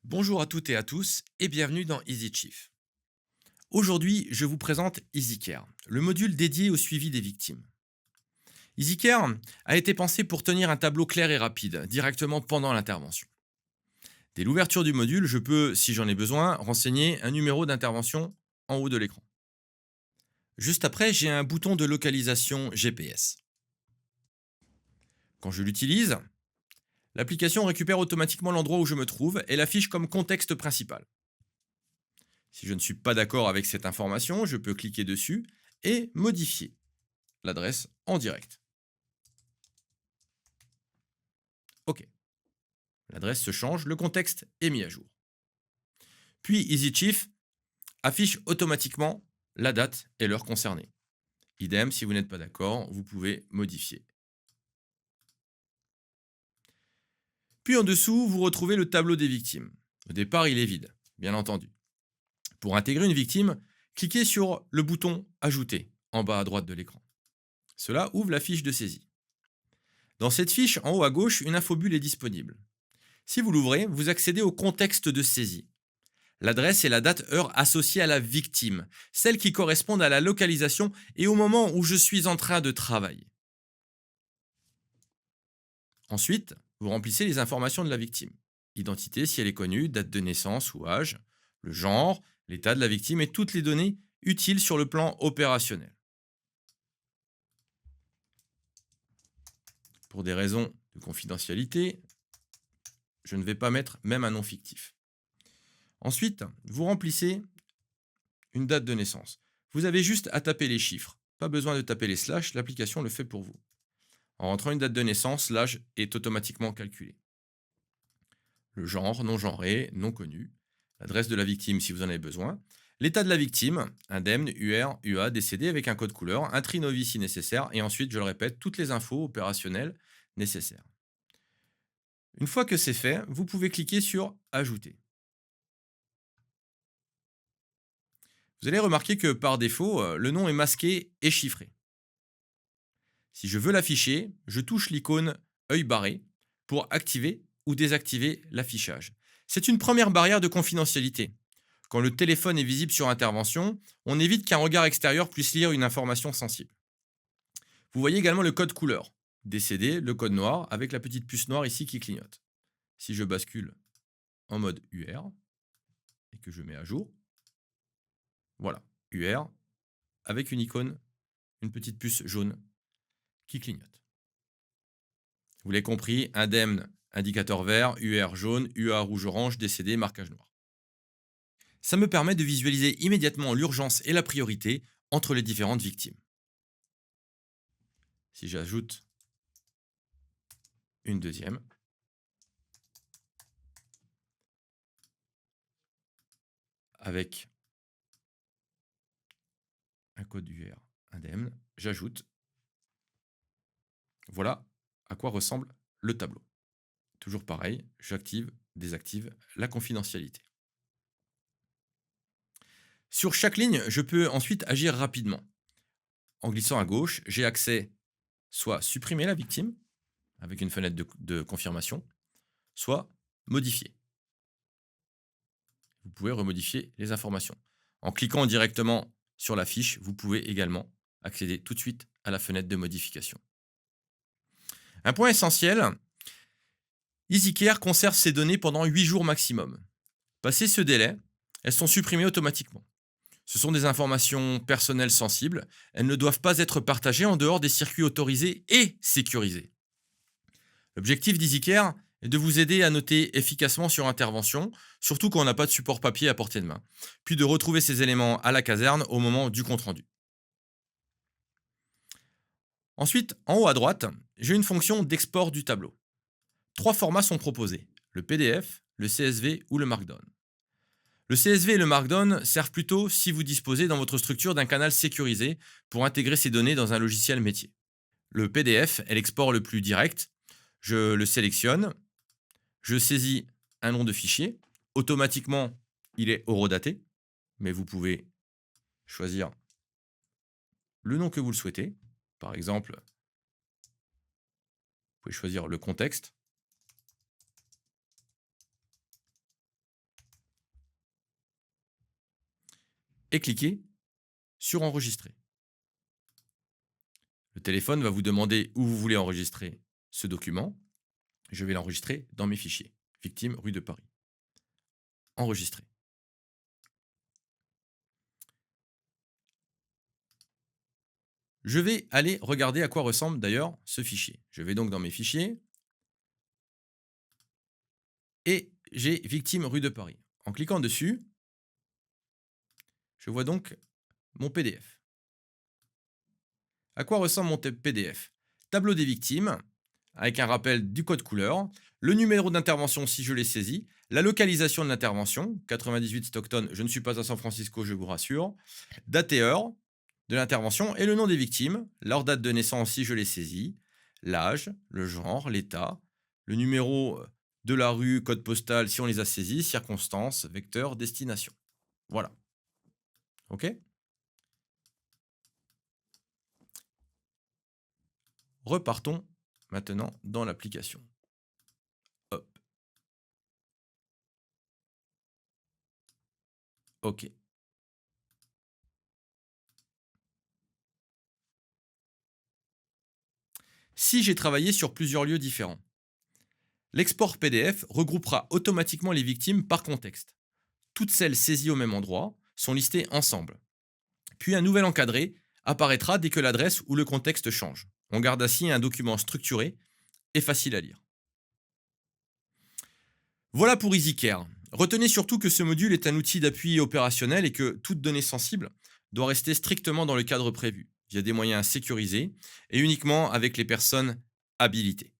Bonjour à toutes et à tous et bienvenue dans EasyChief. Aujourd'hui, je vous présente EasyCare, le module dédié au suivi des victimes. EasyCare a été pensé pour tenir un tableau clair et rapide directement pendant l'intervention. Dès l'ouverture du module, je peux, si j'en ai besoin, renseigner un numéro d'intervention en haut de l'écran. Juste après, j'ai un bouton de localisation GPS. Quand je l'utilise, l'application récupère automatiquement l'endroit où je me trouve et l'affiche comme contexte principal. Si je ne suis pas d'accord avec cette information, je peux cliquer dessus et modifier l'adresse en direct. OK. L'adresse se change, le contexte est mis à jour. Puis EasyChief affiche automatiquement la date et l'heure concernée. Idem, si vous n'êtes pas d'accord, vous pouvez modifier. Puis en dessous, vous retrouvez le tableau des victimes. Au départ, il est vide, bien entendu. Pour intégrer une victime, cliquez sur le bouton Ajouter en bas à droite de l'écran. Cela ouvre la fiche de saisie. Dans cette fiche, en haut à gauche, une infobulle est disponible. Si vous l'ouvrez, vous accédez au contexte de saisie. L'adresse et la date-heure associées à la victime, celles qui correspondent à la localisation et au moment où je suis en train de travailler. Ensuite, vous remplissez les informations de la victime. Identité si elle est connue, date de naissance ou âge, le genre, l'état de la victime et toutes les données utiles sur le plan opérationnel. Pour des raisons de confidentialité, je ne vais pas mettre même un nom fictif. Ensuite, vous remplissez une date de naissance. Vous avez juste à taper les chiffres. Pas besoin de taper les slash, l'application le fait pour vous. En rentrant une date de naissance, l'âge est automatiquement calculé. Le genre, non genré, non connu. L'adresse de la victime si vous en avez besoin. L'état de la victime, indemne, UR, UA, décédé avec un code couleur, un trinovis si nécessaire, et ensuite, je le répète, toutes les infos opérationnelles nécessaires. Une fois que c'est fait, vous pouvez cliquer sur Ajouter. Vous allez remarquer que par défaut, le nom est masqué et chiffré. Si je veux l'afficher, je touche l'icône œil barré pour activer ou désactiver l'affichage. C'est une première barrière de confidentialité. Quand le téléphone est visible sur intervention, on évite qu'un regard extérieur puisse lire une information sensible. Vous voyez également le code couleur. Décédé, le code noir, avec la petite puce noire ici qui clignote. Si je bascule en mode UR et que je mets à jour, voilà, UR avec une icône, une petite puce jaune qui clignote. Vous l'avez compris, indemne, indicateur vert, UR jaune, UA rouge-orange, décédé, marquage noir. Ça me permet de visualiser immédiatement l'urgence et la priorité entre les différentes victimes. Si j'ajoute une deuxième, avec un code UR indemne, j'ajoute. Voilà à quoi ressemble le tableau. Toujours pareil, j'active, désactive la confidentialité. Sur chaque ligne, je peux ensuite agir rapidement. En glissant à gauche, j'ai accès soit supprimer la victime avec une fenêtre de confirmation, soit modifier. Vous pouvez remodifier les informations. En cliquant directement sur la fiche, vous pouvez également accéder tout de suite à la fenêtre de modification. Un point essentiel, EasyCare conserve ces données pendant 8 jours maximum. Passé ce délai, elles sont supprimées automatiquement. Ce sont des informations personnelles sensibles. Elles ne doivent pas être partagées en dehors des circuits autorisés et sécurisés. L'objectif d'EasyCare est de vous aider à noter efficacement sur intervention, surtout quand on n'a pas de support papier à portée de main, puis de retrouver ces éléments à la caserne au moment du compte-rendu. Ensuite, en haut à droite, j'ai une fonction d'export du tableau. 3 formats sont proposés, le PDF, le CSV ou le Markdown. Le CSV et le Markdown servent plutôt si vous disposez dans votre structure d'un canal sécurisé pour intégrer ces données dans un logiciel métier. Le PDF est l'export le plus direct. Je le sélectionne, je saisis un nom de fichier. Automatiquement, il est horodaté, mais vous pouvez choisir le nom que vous le souhaitez. Par exemple, vous pouvez choisir le contexte. et cliquez sur Enregistrer. Le téléphone va vous demander où vous voulez enregistrer ce document. Je vais l'enregistrer dans mes fichiers. Victime, rue de Paris. Enregistrer. Je vais aller regarder à quoi ressemble d'ailleurs ce fichier. Je vais donc dans mes fichiers et j'ai victime rue de Paris. En cliquant dessus, je vois donc mon PDF. À quoi ressemble mon PDF? Tableau des victimes, avec un rappel du code couleur, le numéro d'intervention si je l'ai saisi, la localisation de l'intervention, 98 Stockton, je ne suis pas à San Francisco, je vous rassure, date et heure de l'intervention et le nom des victimes, leur date de naissance si je l'ai saisi, l'âge, le genre, l'état, le numéro de la rue, code postal si on les a saisis, circonstances, vecteur, destination. Voilà. OK? Repartons maintenant dans l'application. Hop. OK. Si j'ai travaillé sur plusieurs lieux différents, l'export PDF regroupera automatiquement les victimes par contexte. Toutes celles saisies au même endroit sont listées ensemble. Puis un nouvel encadré apparaîtra dès que l'adresse ou le contexte change. On garde ainsi un document structuré et facile à lire. Voilà pour EasyCare. Retenez surtout que ce module est un outil d'appui opérationnel et que toute donnée sensible doit rester strictement dans le cadre prévu, via des moyens sécurisés et uniquement avec les personnes habilitées.